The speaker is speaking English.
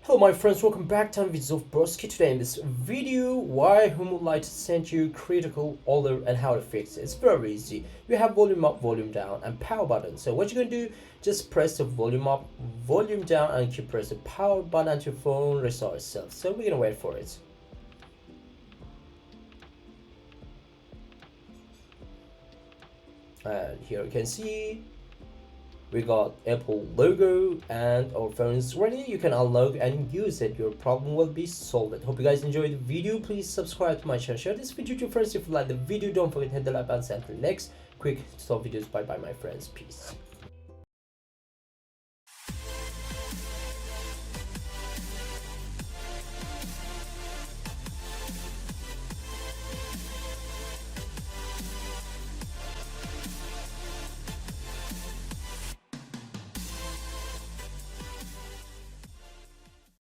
Hello my friends, welcome back to videos of Broski. Today in this video, why Light sent you critical order and how to fix it. It's very easy. You have volume up, volume down and power button. So what you're gonna do, just press the volume up, volume down and keep press the power button until your phone restores itself. So we're gonna wait for it. And here you can see we got Apple logo and our phone is ready. You can unlock and use it. Your problem will be solved. Hope you guys enjoyed the video. Please subscribe to my channel. Share this video to your friends if you like the video. Don't forget to hit the like button. Until next quick stop videos. Bye bye my friends. Peace.